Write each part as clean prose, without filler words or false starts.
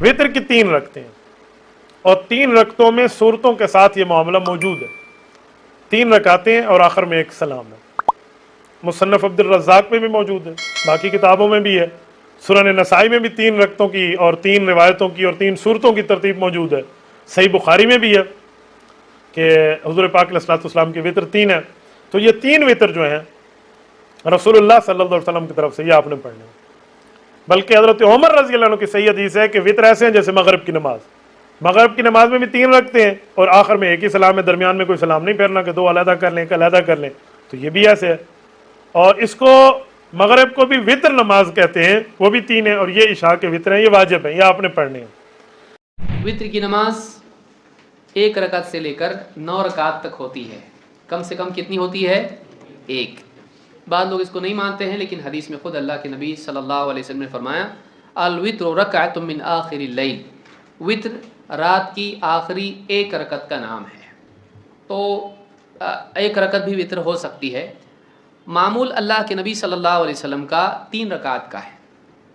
وطر کی 3 رکعتیں ہیں اور 3 رکعتوں میں سورتوں کے ساتھ یہ معاملہ موجود ہے، 3 رکعتیں اور آخر میں ایک سلام ہے۔ مصنف عبد الرزاق میں بھی موجود ہے، باقی کتابوں میں بھی ہے، سنن نسائی میں بھی 3 رکعتوں کی اور 3 روایتوں کی اور 3 سورتوں کی ترتیب موجود ہے، صحیح بخاری میں بھی ہے کہ حضور پاک علیہ الصلوۃ والسلام کی وطر 3 ہے۔ تو یہ 3 وطر جو ہیں رسول اللہ صلی اللہ علیہ وسلم کی طرف سے یہ آپ نے پڑھنے ہیں۔ بلکہ حضرت عمر رضی اللہ عنہ کی صحیح حدیث ہے کہ وطر ایسے ہیں جیسے مغرب کی نماز، مغرب کی نماز میں بھی 3 رکعتیں ہیں اور آخر میں ایک ہی سلام ہے، درمیان میں کوئی سلام نہیں پھیرنا کہ 2 علیحدہ کر لیں کہ علیحدہ کر لیں، تو یہ بھی ایسے ہے۔ اور اس کو مغرب کو بھی وطر نماز کہتے ہیں، وہ بھی 3 ہیں، اور یہ عشاء کے وطر ہیں، یہ واجب ہیں، یہ آپ نے پڑھنے ہیں۔ وطر کی نماز 1 رکعت سے لے کر 9 رکعت تک ہوتی ہے، کم سے کم کتنی ہوتی ہے؟ 1۔ بعض لوگ اس کو نہیں مانتے ہیں، لیکن حدیث میں خود اللہ کے نبی صلی اللہ علیہ وسلم نے فرمایا الوتر رکعۃ من آخر اللیل، وطر رات کی آخری 1 رکعت کا نام ہے۔ تو 1 رکعت بھی وطر ہو سکتی ہے۔ معمول اللہ کے نبی صلی اللہ علیہ وسلم کا 3 رکعت کا ہے،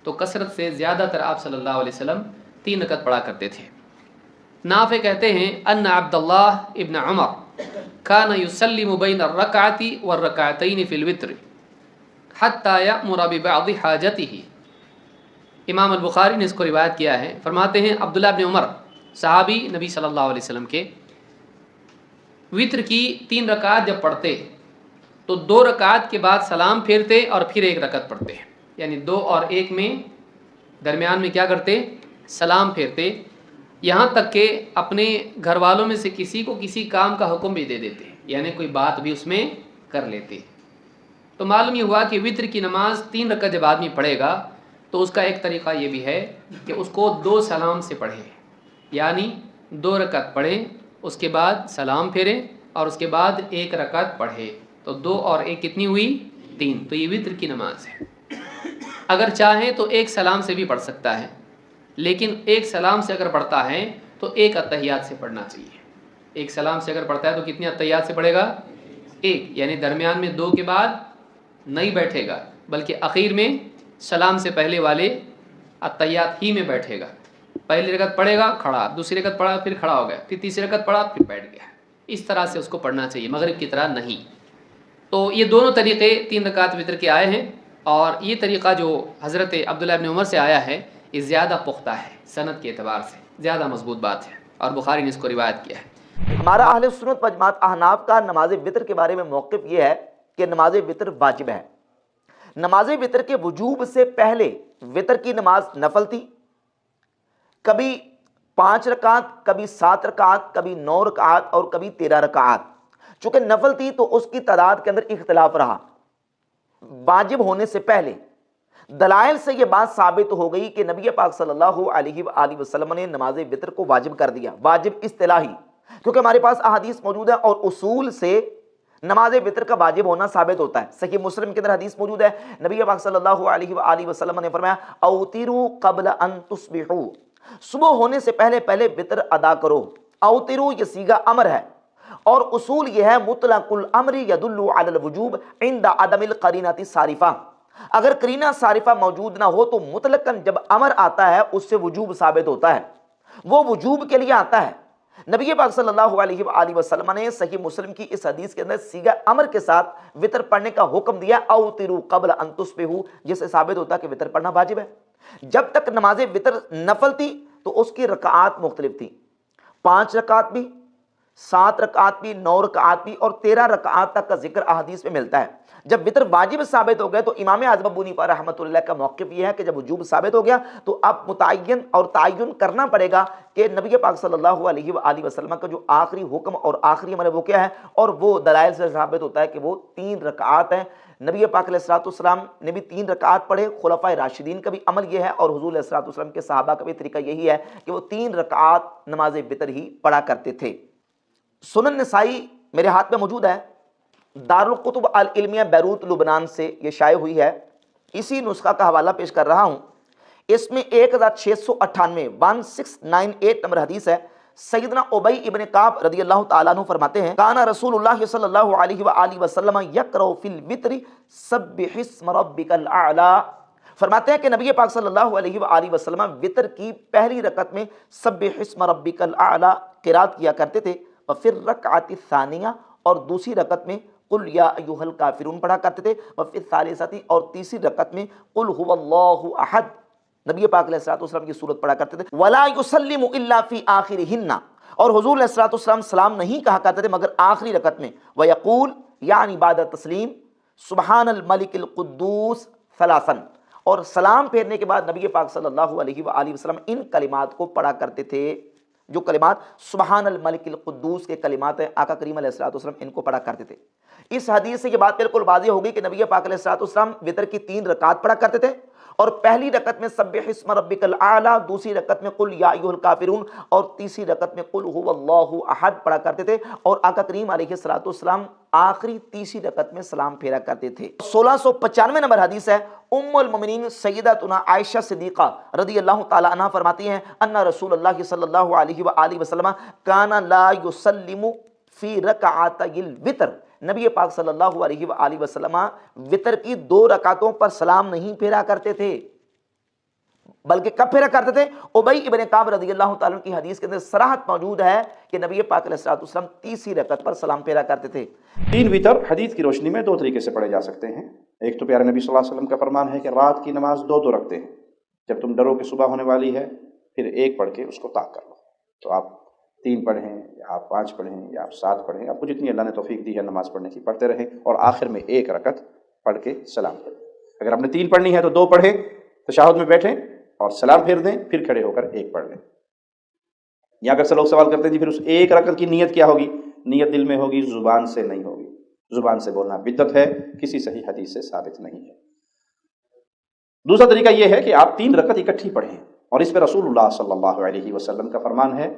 تو کثرت سے زیادہ تر آپ صلی اللہ علیہ وسلم 3 رکعت پڑھا کرتے تھے۔ نافع کہتے ہیں ان عبداللہ ابن عمر کان یسلم بین الرکعۃ والرکعتین فی الوتر حتی یأمر ببعض حاجتہ۔ امام البخاری نے اس کو روایت کیا ہے، فرماتے ہیں عبداللہ ابن عمر صحابی نبی صلی اللہ علیہ وسلم کے وطر کی 3 رکعت جب پڑھتے تو 2 رکعت کے بعد سلام پھیرتے اور پھر 1 رکعت پڑھتے، یعنی 2 اور 1 میں درمیان میں کیا کرتے؟ سلام پھیرتے، یہاں تک کہ اپنے گھر والوں میں سے کسی کو کسی کام کا حکم بھی دے دیتے، یعنی کوئی بات بھی اس میں کر لیتے۔ تو معلوم یہ ہوا کہ وطر کی نماز 3 رکعت جب آدمی پڑھے گا تو اس کا ایک طریقہ یہ بھی ہے کہ اس کو 2 سلام سے پڑھے، یعنی 2 رکعت پڑھے، اس کے بعد سلام پھیرے اور اس کے بعد 1 رکعت پڑھے، تو 2 اور 1 کتنی ہوئی؟ 3۔ تو یہ وطر کی نماز ہے۔ اگر چاہیں تو 1 سلام سے بھی پڑھ سکتا ہے، لیکن 1 سلام سے اگر پڑھتا ہے تو 1 اتحیات سے پڑھنا چاہیے۔ 1 سلام سے اگر پڑھتا ہے تو کتنی اتحیات سے پڑھے گا؟ 1، یعنی درمیان میں 2 کے بعد نہیں بیٹھے گا، بلکہ اخیر میں سلام سے پہلے والے اتحیات ہی میں بیٹھے گا۔ پہلی رکعت پڑھے گا کھڑا، دوسری رکعت پڑھا پھر کھڑا ہو گیا، پھر تیسری رکعت پڑھا پھر بیٹھ گیا، اس طرح سے اس کو پڑھنا چاہیے، مغرب کی طرح نہیں۔ تو یہ دونوں طریقے 3 رکعت وطر کے آئے ہیں، اور یہ طریقہ جو حضرت عبداللہ ابن عمر سے آیا ہے یہ زیادہ پختہ ہے، سند کے اعتبار سے زیادہ مضبوط بات ہے، اور بخاری نے اس کو روایت کیا ہے۔ ہمارا اہل سنت و جماعت احناف کا نماز وطر کے بارے میں موقف یہ ہے کہ نماز وطر واجب ہے۔ نماز وطر کے وجوب سے پہلے وطر کی نماز نفل تھی، کبھی 5 رکعت، کبھی 7 رکعت، کبھی 9 رکعت اور کبھی 13 رکعت۔ چونکہ نفل تھی تو اس کی تعداد کے اندر اختلاف رہا۔ واجب ہونے سے پہلے دلائل سے یہ بات ثابت ہو گئی کہ نبی پاک صلی اللہ علیہ وآلہ وسلم نے نماز وطر کو واجب کر دیا، واجب اصطلاحی، کیونکہ ہمارے پاس احادیث موجود ہے اور اصول سے نماز وطر کا واجب ہونا ثابت ہوتا ہے۔ صحیح مسلم کے اندر حدیث موجود ہے، نبی پاک صلی اللہ علیہ وآلہ وسلم نے فرمایا اوتروا قبل ان تصبحوا، صبح ہونے سے پہلے پہلے وطر ادا کرو۔ اوتروا یہ صیغہ امر ہے، اور اصول یہ ہے مطلق الامر یدل علی الوجوب عند عدم القرینۃ الصارفہ، اگر قرینہ صارفہ موجود نہ ہو تو مطلقاً جب امر آتا ہے اس سے وجوب ثابت ہوتا ہے، وہ وجوب کے لیے آتا ہے۔ نبی پاک صلی اللہ علیہ وآلہ وسلم نے صحیح مسلم کی اس حدیث کے اندر صیغہ امر کے ساتھ وطر پڑھنے کا حکم دیا، اوتروا قبل ان تصبحوا، جس سے ثابت ہوتا ہے کہ وطر پڑھنا واجب ہے۔ جب تک نماز وطر نفل تھی تو اس کی رکعات مختلف تھیں، 5 رکعت بھی، 7 رکعت بھی، 9 رکعت بھی، اور 13 رکعت تک کا ذکر احادیث میں ملتا ہے۔ جب وطر واجب ثابت ہو گئے تو امام اعظم ابو حنیفہ رحمۃ اللہ کا موقف یہ ہے کہ جب وجوب ثابت ہو گیا تو اب متعین اور تعین کرنا پڑے گا کہ نبی پاک صلی اللہ علیہ وآلہ وسلم کا جو آخری حکم اور آخری امر ہے وہ کیا ہے، اور وہ دلائل سے ثابت ہوتا ہے کہ وہ 3 رکعات ہیں۔ نبی پاک علیہ الصلوۃ والسلام نے بھی 3 رکعات پڑھے، خلفائے راشدین کا بھی عمل یہ ہے، اور حضور علیہ الصلوۃ والسلام کے صحابہ کا بھی طریقہ یہی ہے کہ وہ 3 رکعات نماز وطر ہی پڑھا کرتے تھے۔ سنن نسائی میرے ہاتھ میں موجود ہے، دارالکتب العلمیہ بیروت لبنان سے یہ شائع ہوئی ہے، اسی نسخہ کا حوالہ پیش کر رہا ہوں۔ اس میں 1698 1698 نمبر حدیث ہے۔ سیدنا ابی ابن کعب رضی اللہ تعالیٰ عنہ فرماتے ہیں کان رسول اللہ صلی اللہ علیہ وآلہ وسلم یقرأ فی الوتر سبح اسم ربک الاعلی، فرماتے ہیں کہ نبی پاک صلی اللہ علیہ وآلہ وسلم وطر کی پہلی رکعت میں سبح اسم ربک الاعلی قرات کیا کرتے تھے، اور پھر رکعت ثانیہ اور دوسری رکعت میں قل یا ایھا الکافرون پڑھا کرتے تھے، اور پھر ثالثۃ اور تیسری رکعت میں قل هو اللہ احد نبی پاک علیہ الصلوۃ والسلام کی سورت پڑھا کرتے تھے، ولا یسلم الا فی آخرہن، اور حضور علیہ الصلوۃ والسلام سلام نہیں کہا کرتے تھے مگر آخری رکعت میں، ویقول یعنی بعد تسلیم سبحان الملک القدوس ثلاثا، اور سلام پھیرنے کے بعد نبی پاک صلی اللہ علیہ وآلہ وسلم ان کلمات کو پڑھا کرتے تھے، جو کلمات سبحان الملک القدوس کے کلمات ہیں، آقا کریم علیہ الصلوۃ والسلام ان کو پڑھا کرتے تھے۔ اس حدیث سے یہ بات بالکل واضح ہوگی کہ نبی پاک علیہ الصلوۃ والسلام وطر کی 3 رکعات پڑھا کرتے تھے، اور پہلی رکعت میں سبح اسم ربک الاعلی، دوسری رکعت میں قل یا ایھا الکافرون، اور تیسری رکعت میں قل هو اللہ احد پڑھا کرتے تھے، اور آقا کریم علیہ الصلوۃ والسلام آخری تیسری رکعت میں سلام پھیرا کرتے تھے۔ 1695 نمبر حدیث ہے، ام المؤمنین سیدتنا عائشہ صدیقہ رضی اللہ تعالی عنہ فرماتی ہیں ان رسول اللہ صلی اللہ علیہ وآلہ وسلم کان لا یسلم فی رکعتی الوتر، نبی پاک صلی اللہ علیہ وآلہ وسلم وطر کی 2 رکعتوں پر سلام نہیں پھیرا کرتے تھے، بلکہ کب پھیرا کرتے تھے؟ ابی ابن کعب رضی اللہ تعالیٰ عنہ کی حدیث کے اندر صراحت موجود ہے کہ نبی پاک علیہ الصلوۃ والسلام تیسری رکعت پر سلام پھیرا کرتے تھے۔ 3 وتر حدیث کی روشنی میں 2 طریقے سے پڑھے جا سکتے ہیں۔ ایک تو پیارے نبی صلی اللہ علیہ وسلم کا فرمان ہے کہ رات کی نماز 2 رکھتے ہیں، جب تم ڈرو کہ صبح ہونے والی ہے پھر 1 پڑھ کے اس کو طاق کر لو، تو آپ 3 پڑھیں یا آپ 5 پڑھیں یا آپ 7 پڑھیں، آپ کو جتنی اللہ نے توفیق دی ہے نماز پڑھنے کی پڑھتے رہیں، اور آخر میں 1 رکعت پڑھ کے سلام پھیریں۔ اگر آپ نے 3 پڑھنی ہے تو 2 پڑھیں، تشہد میں بیٹھیں اور سلام پھیر دیں، پھر کھڑے ہو کر 1 پڑھ لیں۔ یا اگر لوگ سوال کرتے ہیں جی پھر اس 1 رکعت کی نیت کیا ہوگی؟ نیت دل میں ہوگی، زبان سے نہیں ہوگی، زبان سے بولنا بدعت ہے، کسی صحیح حدیث سے ثابت نہیں ہے۔ دوسرا طریقہ یہ ہے کہ آپ 3 رکعت اکٹھی پڑھیں، اور اس پہ رسول اللہ صلی اللہ علیہ وسلم کا فرمان ہے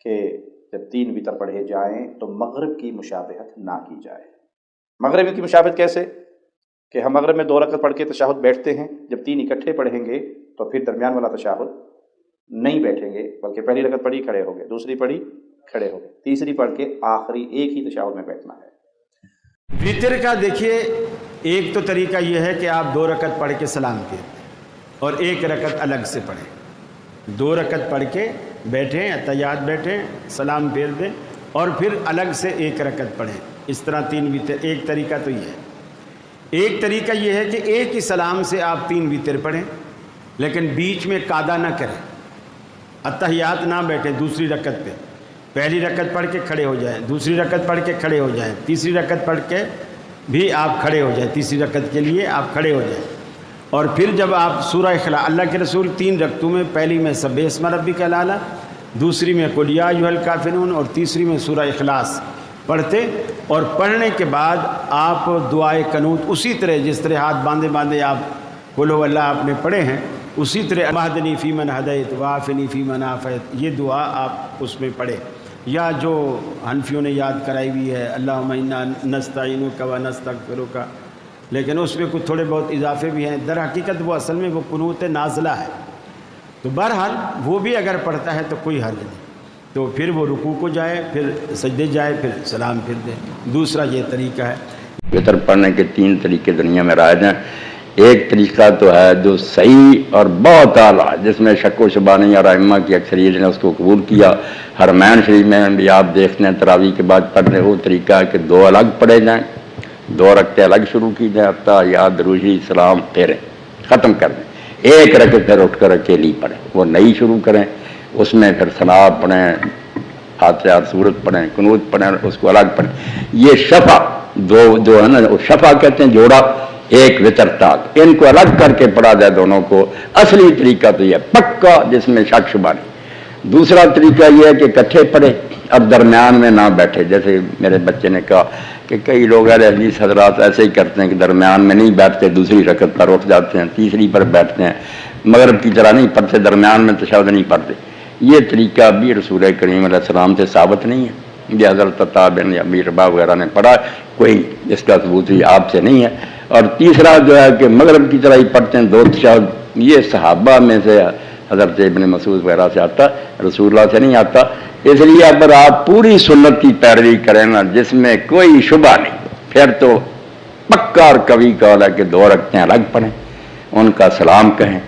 کہ جب 3 وتر پڑھے جائیں تو مغرب کی مشابہت نہ کی جائے۔ مغرب کی مشابہت کیسے؟ کہ ہم مغرب میں 2 رکعت پڑھ کے تشہد بیٹھتے ہیں، جب 3 اکٹھے پڑھیں گے تو پھر درمیان والا تشہد نہیں بیٹھیں گے، بلکہ پہلی رکعت پڑھی کھڑے ہو گئے، دوسری پڑھی کھڑے ہو گئے، تیسری پڑھ کے آخری ایک ہی تشہد میں بیٹھنا ہے۔ وطر کا دیکھیے ایک تو طریقہ یہ ہے کہ آپ 2 رکعت پڑھ کے سلام پھیر دیں اور 1 رکعت الگ سے پڑھیں، 2 رکعت پڑھ کے بیٹھیں، اتحیات بیٹھیں، سلام پھیر دیں اور پھر الگ سے 1 رکعت پڑھیں۔ اس طرح 3 وطر، ایک طریقہ تو یہ ہے۔ ایک طریقہ یہ ہے کہ ایک ہی سلام سے آپ 3 وطر پڑھیں، لیکن بیچ میں قعدہ نہ کریں، اتحیات نہ بیٹھیں دوسری رکعت پہ، پہلی رکعت پڑھ کے کھڑے ہو جائیں، دوسری رکعت پڑھ کے کھڑے ہو جائیں، تیسری رکعت پڑھ کے بھی آپ کھڑے ہو جائیں، تیسری رکعت کے لیے آپ کھڑے ہو جائیں، اور پھر جب آپ سورہ اخلاص، اللہ کے رسول 3 رکعتوں میں پہلی میں سبح اسم ربک الاعلی، دوسری میں قل یا ایھا الکافرون، اور تیسری میں سورہ اخلاص پڑھتے، اور پڑھنے کے بعد آپ دعائے قنوت اسی طرح جس طرح ہاتھ باندھے باندھے آپ قل هو اللہ آپ نے پڑھے ہیں اسی طرح اهدنی فیمن ہدیت وعافنی فیمن عافیت، یہ دعا آپ اس میں پڑھیں، یا جو حنفیوں نے یاد کرائی ہوئی ہے اللہم انا نستعینک ونستغفرک، لیکن اس میں کچھ تھوڑے بہت اضافے بھی ہیں، در حقیقت وہ اصل میں وہ قنوت نازلہ ہے، تو بہرحال وہ بھی اگر پڑھتا ہے تو کوئی حرج نہیں، تو پھر وہ رکوع کو جائے، پھر سجدے جائے، پھر سلام پھر دے۔ دوسرا یہ طریقہ ہے۔ وطر پڑھنے کے 3 طریقے دنیا میں رائج ہیں۔ ایک طریقہ تو ہے جو صحیح اور بہت اعلیٰ، جس میں شک و شبہ نہیں، اور ائمہ کی اکثریت نے اس کو قبول کیا، حرمین شریف میں بھی آپ دیکھتے ہیں تراویح کے بعد پڑھنے، وہ طریقہ ہے کہ 2 الگ پڑھے جائیں، 2 رکعتیں الگ شروع کی جائیں، اتحیات درود سلام پھیریں، ختم کر دیں، 1 رکعت پھر اٹھ کر اکیلی پڑھیں، وہ نئی شروع کریں، اس میں پھر ثنا پڑھیں، فاتحہ سورت پڑھیں، قنوت پڑھیں، اس کو الگ پڑھیں۔ یہ شفع جو ہے نا، وہ شفع کہتے ہیں، جوڑا 1 وتر تک، ان کو الگ کر کے پڑھا جائے دونوں کو، اصلی طریقہ تو یہ پکا جس میں شک شبہ نہیں۔ دوسرا طریقہ یہ ہے کہ اکٹھے پڑھے اور درمیان میں نہ بیٹھے، جیسے میرے بچے نے کہا کہ کئی لوگ اہل حدیث حضرات ایسے ہی کرتے ہیں کہ درمیان میں نہیں بیٹھتے، دوسری رکعت پر اٹھ جاتے ہیں، تیسری پر بیٹھتے ہیں، مغرب کی طرح نہیں پڑھتے، درمیان میں تشہد نہیں پڑھتے۔ یہ طریقہ بھی رسول کریم علیہ السلام سے ثابت نہیں ہے، یہ حضرت عطا بن ابی رباح وغیرہ نے پڑھا، کوئی اس کا ثبوت بھی آپ سے نہیں ہے۔ اور تیسرا جو ہے کہ مغرب کی طرح ہی پڑھتے ہیں 2 تشہد، یہ صحابہ میں سے حضرت ابن مسعود وغیرہ سے آتا، رسول اللہ سے نہیں آتا۔ اس لیے اگر آپ پوری سنت کی پیروی کریں نا، جس میں کوئی شبہ نہیں، پھر تو پکا اور قوی قول ہے کہ 2 رکعتیں الگ پڑھیں ان کا سلام کہیں،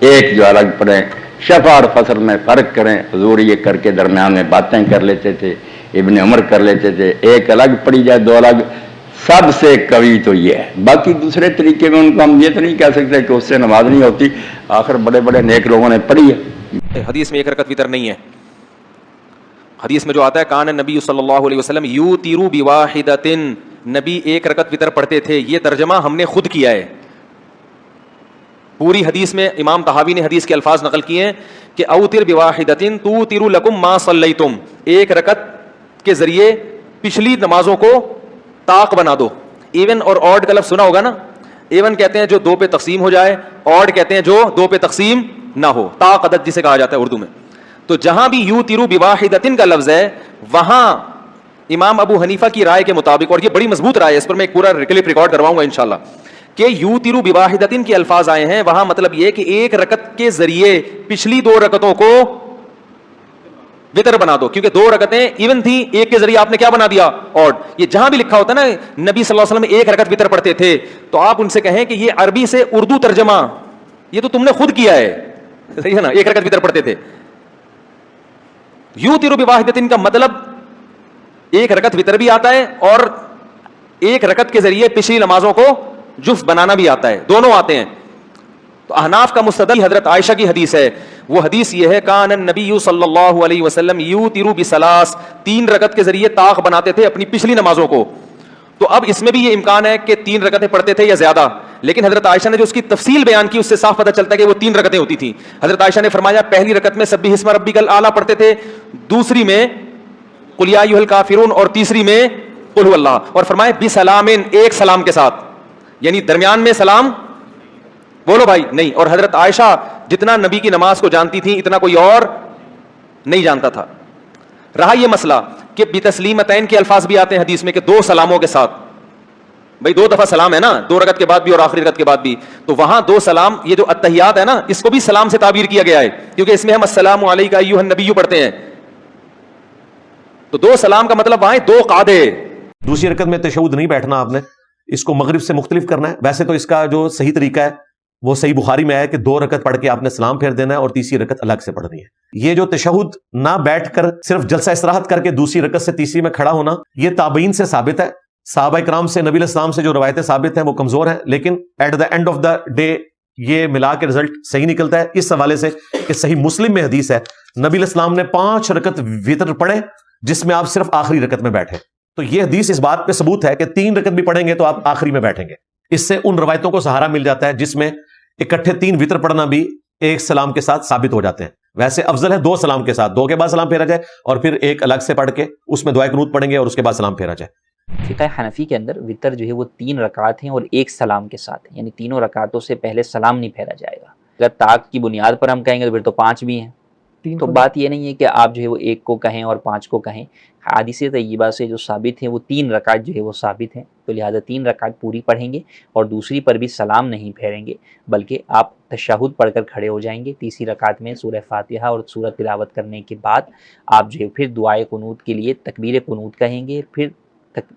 ایک جو الگ پڑھیں، شفع اور فصل میں فرق کریں۔ حضور یہ کر کے درمیان میں باتیں کر لیتے تھے، ابن عمر کر لیتے تھے، ایک الگ پڑھی جائے دو الگ، سب سے قوی تو یہ ہے۔ باقی دوسرے طریقے میں ان کو ہم یہ تو نہیں کہہ سکتے کہ اس سے نماز نہیں ہوتی، آخر بڑے بڑے نیک لوگوں نے پڑھی ہے۔ حدیث میں ایک رکعت وتر نہیں ہے، حدیث میں جو آتا ہے کان نبی صلی اللہ علیہ وسلم یوتر بواحدۃ، نبی ایک رکعت وتر پڑھتے تھے، یہ ترجمہ ہم نے خود کیا ہے۔ پوری حدیث میں امام طحاوی نے حدیث کے الفاظ نقل کیے ہیں کہ اوتر بواحدۃ توتر لکم ما صلیتم، ایک رکعت کے ذریعے پچھلی نمازوں کو طاق بنا دو۔ ایون اور آڈ کا لفظ سنا ہوگا نا، ایون کہتے ہیں جو دو پہ تقسیم ہو جائے، آڈ کہتے ہیں جو دو پہ تقسیم نہ ہو، طاق عدد جسے کہا جاتا ہے اردو میں۔ تو جہاں بھی یوتر بواحدۃ کا لفظ ہے وہاں امام ابو حنیفہ کی رائے کے مطابق، اور یہ بڑی مضبوط رائے ہے، اس پر میں ایک پورا کلپ ریکارڈ کرواؤں گا انشاءاللہ، کہ یوتر بواحدۃ کے الفاظ آئے ہیں، وہاں مطلب یہ کہ ایک رکعت کے ذریعے پچھلی دو رکعتوں کو وتر بنا دو، کیونکہ دو رکعتیں ایون تھی، ایک کے ذریعے آپ نے کیا بنا دیا؟ آڈ۔ یہ جہاں بھی لکھا ہوتا ہے نا نبی صلی اللہ علیہ وسلم ایک رکعت وتر پڑھتے تھے، تو آپ ان سے کہیں کہ یہ عربی سے اردو ترجمہ یہ تو تم نے خود کیا ہے، صحیح ہے نا، ایک رکعت وتر پڑھتے تھے۔ یوتر بواحدۃ کا مطلب ایک رکعت وتر بھی آتا ہے اور ایک رکعت کے ذریعے پچھلی نمازوں کو جفت بنانا بھی آتا ہے، دونوں آتے ہیں۔ تو احناف کا مستدل حضرت عائشہ کی حدیث ہے، وہ حدیث یہ ہے کان النبی صلی اللہ علیہ وسلم یوتر بثلاث، تین رکعت کے ذریعے طاق بناتے تھے اپنی پچھلی نمازوں کو۔ تو اب اس میں بھی یہ امکان ہے کہ تین رکعتیں پڑھتے تھے یا زیادہ، لیکن حضرت عائشہ نے جو اس کی تفصیل بیان کی اس سے صاف پتہ چلتا ہے کہ وہ تین رکعتیں ہوتی تھیں۔ حضرت عائشہ نے فرمایا پہلی رکعت میں سبح اسم ربک الاعلی پڑھتے تھے، دوسری میں قل یا ایھا الکافرون، اور تیسری میں قل هو اللہ، اور فرمایا بسلام، ایک سلام کے ساتھ، یعنی درمیان میں سلام بولو بھائی نہیں۔ اور حضرت عائشہ جتنا نبی کی نماز کو جانتی تھی اتنا کوئی اور نہیں جانتا تھا۔ رہا یہ مسئلہ کہ بتسلیمتین کے الفاظ بھی آتے ہیں حدیث میں کہ دو سلاموں کے ساتھ، بھائی دو دفعہ سلام ہے نا، دو رکعت کے بعد بھی اور آخری رکعت کے بعد بھی، تو وہاں دو سلام، یہ جو التحیات ہے نا اس کو بھی سلام سے تعبیر کیا گیا ہے، کیونکہ اس میں ہم السلام علیک ایھا النبی پڑھتے ہیں، تو دو سلام کا مطلب وہاں دو قاعدے۔ دوسری رکعت میں تشہد نہیں بیٹھنا آپ نے، اس کو مغرب سے مختلف کرنا ہے۔ ویسے تو اس کا جو صحیح طریقہ ہے وہ صحیح بخاری میں ہے کہ دو رکعت پڑھ کے آپ نے سلام پھیر دینا ہے اور تیسری رکعت الگ سے پڑھنی ہے۔ یہ جو تشہد نہ بیٹھ کر صرف جلسہ استراحت کر کے دوسری رکعت سے تیسری میں کھڑا ہونا، یہ تابعین سے ثابت ہے، صحابہ کرام سے نبی علیہ السلام سے جو روایتیں ثابت ہیں وہ کمزور ہیں، لیکن at the end of the day یہ ملا کے رزلٹ صحیح نکلتا ہے اس حوالے سے کہ صحیح مسلم میں حدیث ہے نبی علیہ السلام نے 5 رکعت وتر پڑھے جس میں آپ صرف آخری رکعت میں بیٹھے، تو یہ حدیث اس بات پہ ثبوت ہے کہ 3 رکعت بھی پڑھیں گے تو آپ آخری میں بیٹھیں گے۔ اس سے ان روایتوں کو سہارا مل جاتا ہے جس میں اکٹھے 3 وتر پڑھنا بھی ایک سلام کے ساتھ ثابت ہو جاتے ہیں۔ ویسے افضل ہے 2 سلام کے ساتھ، 2 کے بعد سلام پھیرا جائے اور پھر ایک الگ سے پڑھ کے اس میں دعائے قنوت پڑھیں گے اور اس کے بعد سلام پھیرا جائے۔ فقہ حنفی کے اندر وتر جو ہے وہ 3 رکعات ہیں اور ایک سلام کے ساتھ ہیں، یعنی تینوں رکعتوں سے پہلے سلام نہیں پھیرا جائے گا۔ اگر طاق کی بنیاد پر ہم کہیں گے تو پھر تو 5 بھی ہیں، تو بات یہ نہیں ہے کہ آپ جو ہے وہ 1 کو کہیں اور 5 کو کہیں۔ حدیث طیبہ سے جو ثابت ہیں وہ 3 رکعت جو ہے وہ ثابت ہیں، تو لہٰذا 3 رکعت پوری پڑھیں گے اور دوسری پر بھی سلام نہیں پھیریں گے، بلکہ آپ تشہد پڑھ کر کھڑے ہو جائیں گے۔ تیسری رکعت میں سورہ فاتحہ اور سورہ تلاوت کرنے کے بعد آپ جو ہے پھر دعائے قنوت کے لیے تکبیر قنوت کہیں گے، پھر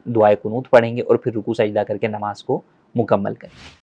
دعائے قنوت پڑھیں گے اور پھر رکوع سجدہ کر کے نماز کو مکمل کریں گے۔